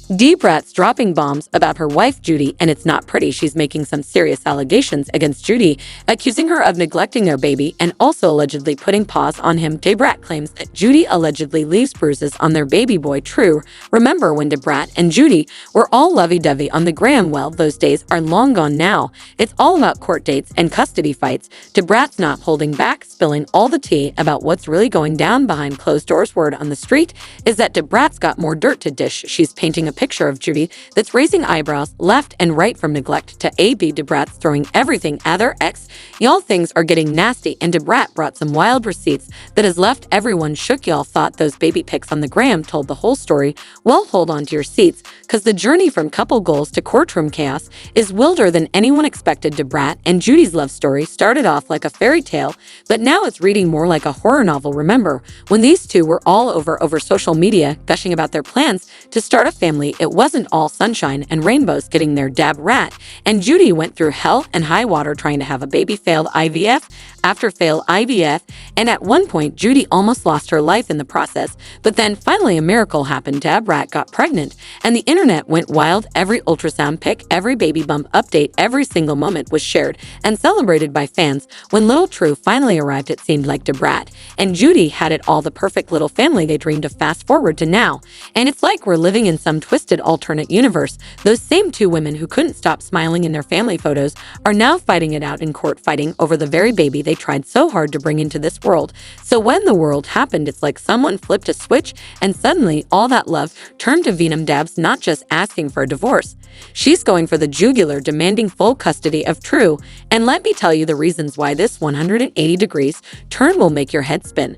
DaBrat's dropping bombs about her wife Judy, and it's not pretty. She's making some serious allegations against Judy, accusing her of neglecting their baby and also allegedly putting paws on him. DaBrat claims that Judy allegedly leaves bruises on their baby boy. True. Remember when DaBrat and Judy were all lovey-dovey on the gram? Well, those days are long gone now. It's all about court dates and custody fights. DaBrat's not holding back, spilling all the tea about what's really going down behind closed doors. Word on the street is that DaBrat's got more dirt to dish. She's painting a picture of Judy that's raising eyebrows left and right from neglect to AB. DaBrat's throwing everything at her ex. Y'all, things are getting nasty, and DaBrat brought some wild receipts that has left everyone shook. Y'all thought those baby pics on the gram told the whole story? Well, hold on to your seats, because the journey from couple goals to courtroom chaos is wilder than anyone expected. DaBrat and Judy's love story started off like a fairy tale, but now it's reading more like a horror novel. Remember when these two were all over social media gushing about their plans to start a family? It wasn't all sunshine and rainbows getting there. DaBrat and Judy went through hell and high water trying to have a baby. Failed IVF after failed IVF, and at one point Judy almost lost her life in the process, but then finally a miracle happened. DaBrat got pregnant and the internet went wild. Every ultrasound pic, every baby bump update, every single moment was shared and celebrated by fans. When little True finally arrived, it seemed like DaBrat and Judy had it all, the perfect little family they dreamed of. Fast forward to now, and it's like we're living in some twisted alternate universe. Those same two women who couldn't stop smiling in their family photos are now fighting it out in court, fighting over the very baby they tried so hard to bring into this world. So when the world happened, it's like someone flipped a switch and suddenly all that love turned to venom. Dab's not just asking for a divorce. She's going for the jugular, demanding full custody of True. And let me tell you the reasons why this 180 degrees turn will make your head spin.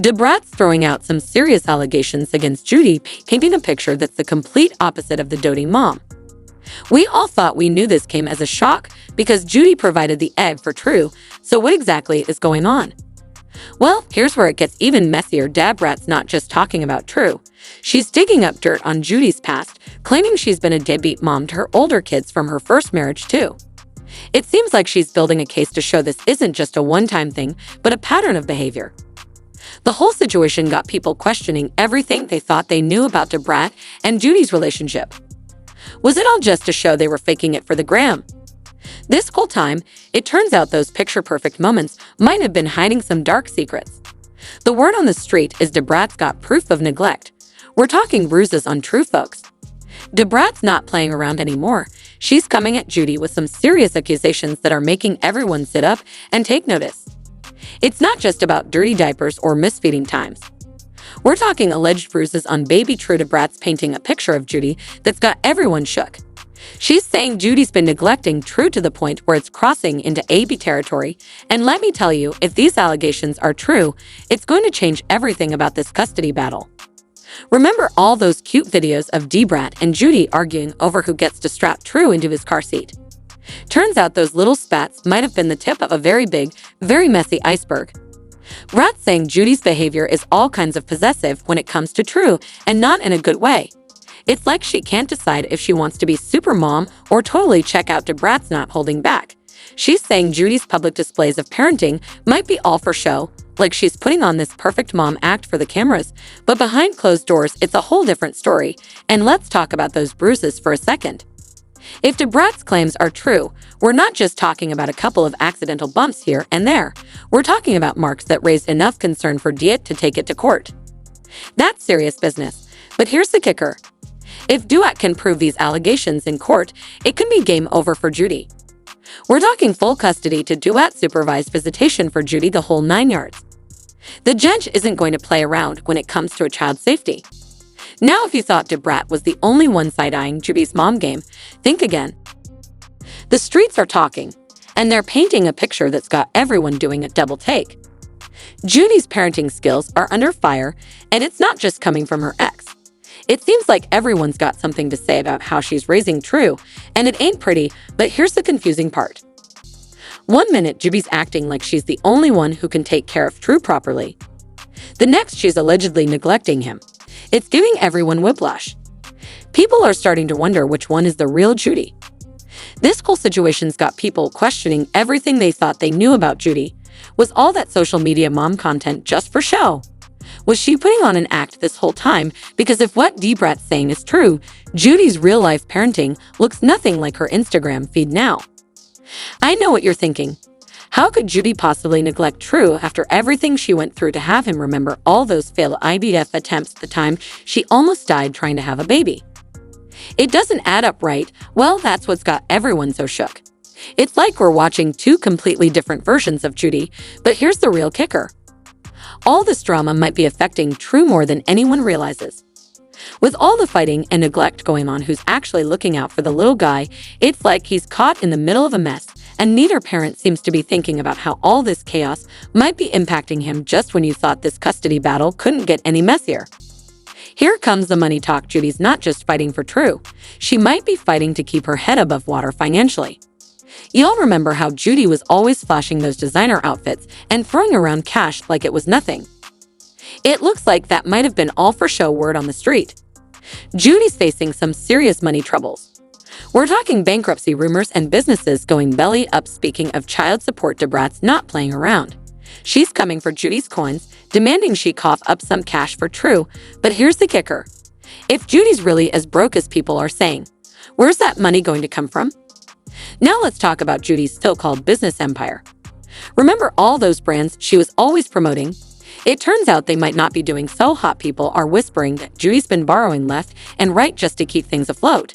DaBrat's throwing out some serious allegations against Judy, painting a picture that's the complete opposite of the doting mom. We all thought we knew this came as a shock because Judy provided the egg for True. So what exactly is going on? Well, here's where it gets even messier. DaBrat's not just talking about True. She's digging up dirt on Judy's past, claiming she's been a deadbeat mom to her older kids from her first marriage too. It seems like she's building a case to show this isn't just a one-time thing, but a pattern of behavior. The whole situation got people questioning everything they thought they knew about DaBrat and Judy's relationship. Was it all just a show they were faking it for the gram? This whole time, it turns out those picture-perfect moments might have been hiding some dark secrets. The word on the street is DaBrat's got proof of neglect. We're talking bruises on True, folks. DaBrat's not playing around anymore. She's coming at Judy with some serious accusations that are making everyone sit up and take notice. It's not just about dirty diapers or misfeeding times. We're talking alleged bruises on baby True. DaBrat's painting a picture of Judy that's got everyone shook. She's saying Judy's been neglecting True to the point where it's crossing into AB territory. And let me tell you, if these allegations are true, it's going to change everything about this custody battle. Remember all those cute videos of DaBrat and Judy arguing over who gets to strap True into his car seat? Turns out those little spats might have been the tip of a very big, very messy iceberg. Brat's saying Judy's behavior is all kinds of possessive when it comes to True, and not in a good way. It's like she can't decide if she wants to be super mom or totally check out. DaBrat's not holding back. She's saying Judy's public displays of parenting might be all for show, like she's putting on this perfect mom act for the cameras, but behind closed doors, it's a whole different story. And let's talk about those bruises for a second. If DaBrat's claims are true, we're not just talking about a couple of accidental bumps here and there. We're talking about marks that raised enough concern for DaBrat to take it to court. That's serious business. But here's the kicker. If DaBrat can prove these allegations in court, it could be game over for Judy. We're talking full custody to DaBrat, supervised visitation for Judy, the whole 9 yards. The judge isn't going to play around when it comes to a child's safety. Now, if you thought DaBrat was the only one side-eyeing Judy's mom game, think again. The streets are talking, and they're painting a picture that's got everyone doing a double take. Judy's parenting skills are under fire, and it's not just coming from her ex. It seems like everyone's got something to say about how she's raising True, and it ain't pretty, but here's the confusing part. One minute, Judy's acting like she's the only one who can take care of True properly. The next, she's allegedly neglecting him. It's giving everyone whiplash. People are starting to wonder which one is the real Judy. This whole situation's got people questioning everything they thought they knew about Judy. Was all that social media mom content just for show? Was she putting on an act this whole time? Because if what DaBrat's saying is true, Judy's real-life parenting looks nothing like her Instagram feed now. I know what you're thinking. How could Judy possibly neglect True after everything she went through to have him remember all those failed IVF attempts at the time she almost died trying to have a baby? It doesn't add up, right? Well, that's what's got everyone so shook. It's like we're watching two completely different versions of Judy, but here's the real kicker. All this drama might be affecting True more than anyone realizes. With all the fighting and neglect going on, who's actually looking out for the little guy? It's like he's caught in the middle of a mess, and neither parent seems to be thinking about how all this chaos might be impacting him just when you thought this custody battle couldn't get any messier. Here comes the money talk. Judy's not just fighting for True. She might be fighting to keep her head above water financially. Y'all remember how Judy was always flashing those designer outfits and throwing around cash like it was nothing? It looks like that might have been all for show, word on the street. Judy's facing some serious money troubles. We're talking bankruptcy rumors and businesses going belly up. Speaking of child support, DaBrat's not playing around. She's coming for Judy's coins, demanding she cough up some cash for True. But here's the kicker. If Judy's really as broke as people are saying, where's that money going to come from? Now let's talk about Judy's so-called business empire. Remember all those brands she was always promoting? It turns out they might not be doing so hot. People are whispering that Judy's been borrowing left and right just to keep things afloat.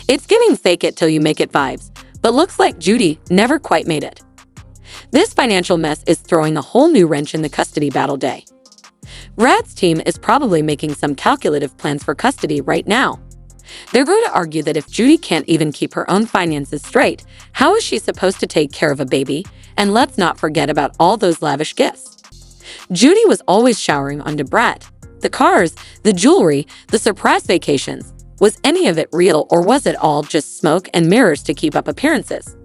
It's giving fake it till you make it vibes, but looks like Judy never quite made it. This financial mess is throwing a whole new wrench in the custody battle day. Brad's team is probably making some calculative plans for custody right now. They're going to argue that if Judy can't even keep her own finances straight, how is she supposed to take care of a baby? And let's not forget about all those lavish gifts. Judy was always showering on DaBrat. The cars, the jewelry, the surprise vacations. Was any of it real, or was it all just smoke and mirrors to keep up appearances?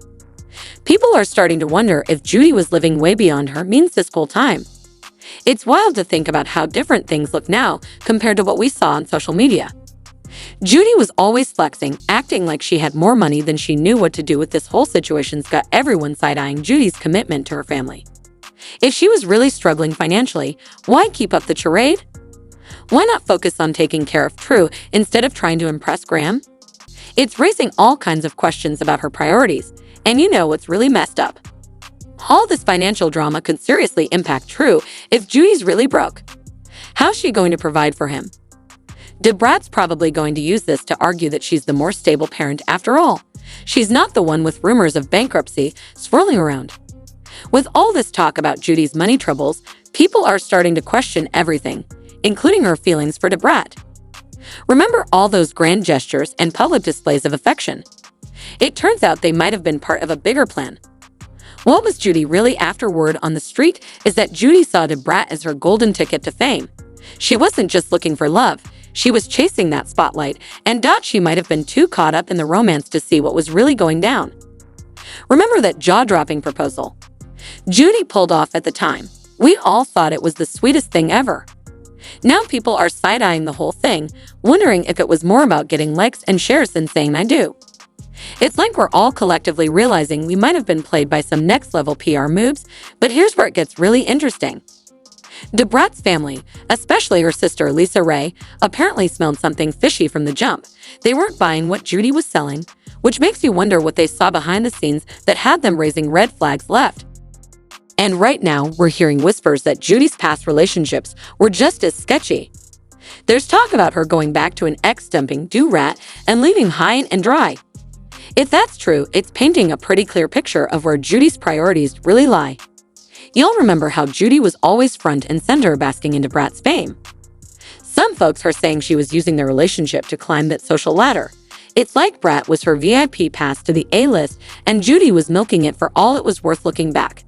People are starting to wonder if Judy was living way beyond her means this whole time. It's wild to think about how different things look now compared to what we saw on social media. Judy was always flexing, acting like she had more money than she knew what to do with. This whole situation's got everyone side-eyeing Judy's commitment to her family. If she was really struggling financially, why keep up the charade? Why not focus on taking care of True instead of trying to impress Graham? It's raising all kinds of questions about her priorities, and you know what's really messed up? All this financial drama could seriously impact True if Judy's really broke. How's she going to provide for him? DaBrat's probably going to use this to argue that she's the more stable parent after all. She's not the one with rumors of bankruptcy swirling around. With all this talk about Judy's money troubles, people are starting to question everything, including her feelings for DaBrat. Remember all those grand gestures and public displays of affection? It turns out they might have been part of a bigger plan. What was Judy really after? Word on the street is that Judy saw DaBrat as her golden ticket to fame. She wasn't just looking for love. She was chasing that spotlight, and she might have been too caught up in the romance to see what was really going down. Remember that jaw-dropping proposal Judy pulled off at the time? We all thought it was the sweetest thing ever. Now people are side-eyeing the whole thing, wondering if it was more about getting likes and shares than saying I do. It's like we're all collectively realizing we might have been played by some next-level PR moves, but here's where it gets really interesting. DaBrat's family, especially her sister Lisa Ray, apparently smelled something fishy from the jump. They weren't buying what Judy was selling, which makes you wonder what they saw behind the scenes that had them raising red flags left. And right now, we're hearing whispers that Judy's past relationships were just as sketchy. There's talk about her going back to an ex dumping DaBrat and leaving high and dry. If that's true, it's painting a pretty clear picture of where Judy's priorities really lie. You'll remember how Judy was always front and center basking in DaBrat's fame. Some folks are saying she was using their relationship to climb that social ladder. It's like Brat was her VIP pass to the A-list, and Judy was milking it for all it was worth. Looking back,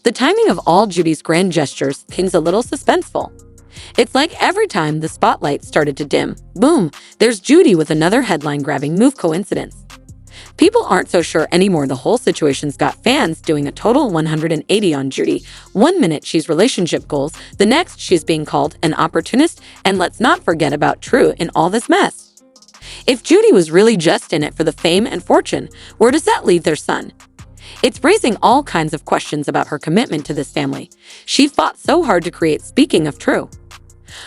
the timing of all Judy's grand gestures seems a little suspenseful. It's like every time the spotlight started to dim, boom, there's Judy with another headline-grabbing move. Coincidence? People aren't so sure anymore. The whole situation's got fans doing a total 180 on Judy. One minute she's relationship goals, the next she's being called an opportunist, and let's not forget about True in all this mess. If Judy was really just in it for the fame and fortune, where does that leave their son? It's raising all kinds of questions about her commitment to this family. She fought so hard to create. Speaking of true.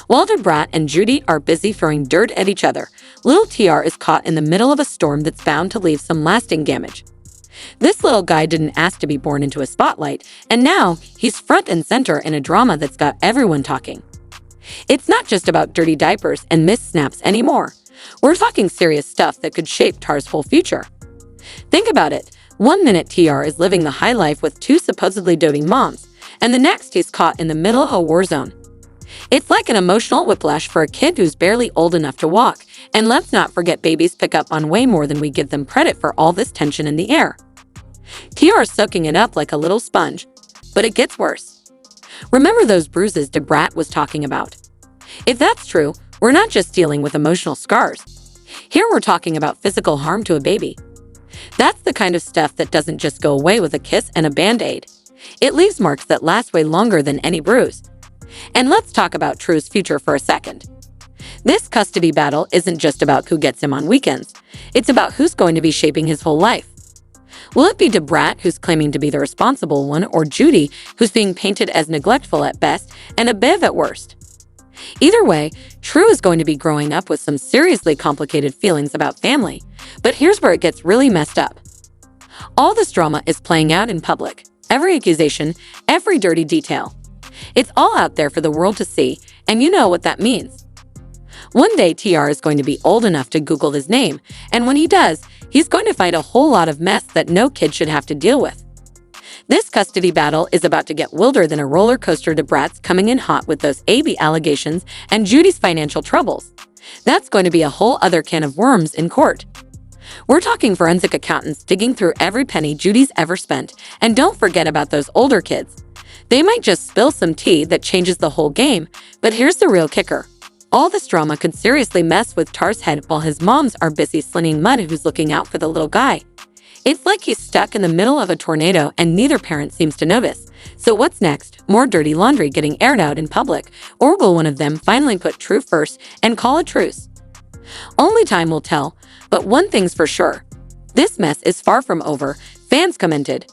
While DaBrat and Judy are busy throwing dirt at each other, little TR is caught in the middle of a storm that's bound to leave some lasting damage. This little guy didn't ask to be born into a spotlight, and now he's front and center in a drama that's got everyone talking. It's not just about dirty diapers and missed snaps anymore. We're talking serious stuff that could shape Tar's whole future. Think about it. One minute TR is living the high life with two supposedly doting moms, and the next he's caught in the middle of a war zone. It's like an emotional whiplash for a kid who's barely old enough to walk, and let's not forget babies pick up on way more than we give them credit for all this tension in the air. TR is soaking it up like a little sponge, but it gets worse. Remember those bruises DaBrat was talking about? If that's true, we're not just dealing with emotional scars. Here we're talking about physical harm to a baby. That's the kind of stuff that doesn't just go away with a kiss and a band-aid. It leaves marks that last way longer than any bruise. And let's talk about True's future for a second. This custody battle isn't just about who gets him on weekends. It's about who's going to be shaping his whole life. Will it be DaBrat, who's claiming to be the responsible one, or Judy, who's being painted as neglectful at best and a Bev at worst? Either way, True is going to be growing up with some seriously complicated feelings about family. But here's where it gets really messed up. All this drama is playing out in public. Every accusation, every dirty detail. It's all out there for the world to see, and you know what that means. One day, TR is going to be old enough to Google his name, and when he does, he's going to find a whole lot of mess that no kid should have to deal with. This custody battle is about to get wilder than a roller coaster. DaBrat's coming in hot with those AB allegations and Judy's financial troubles. That's going to be a whole other can of worms in court. We're talking forensic accountants digging through every penny Judy's ever spent, and don't forget about those older kids. They might just spill some tea that changes the whole game, but here's the real kicker. All this drama could seriously mess with Tar's head while his moms are busy slinging mud. Who's looking out for the little guy? It's like he's stuck in the middle of a tornado and neither parent seems to notice. So what's next? More dirty laundry getting aired out in public? Or will one of them finally put True first and call a truce? Only time will tell, but one thing's for sure. This mess is far from over. Fans commented.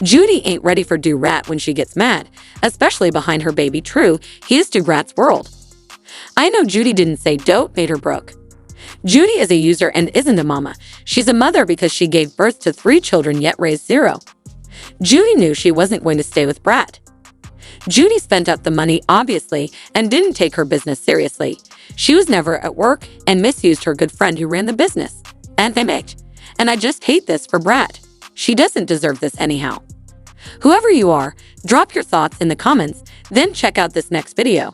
Judy ain't ready for DaBrat when she gets mad, especially behind her baby True. He is DaBrat's world. I know Judy didn't say dope made her broke. Judy is a user and isn't a mama. She's a mother because she gave birth to 3 children yet raised 0. Judy knew she wasn't going to stay with Brat. Judy spent up the money, obviously, and didn't take her business seriously. She was never at work and misused her good friend who ran the business. And they made. And I just hate this for Brat. She doesn't deserve this anyhow. Whoever you are, drop your thoughts in the comments, then check out this next video.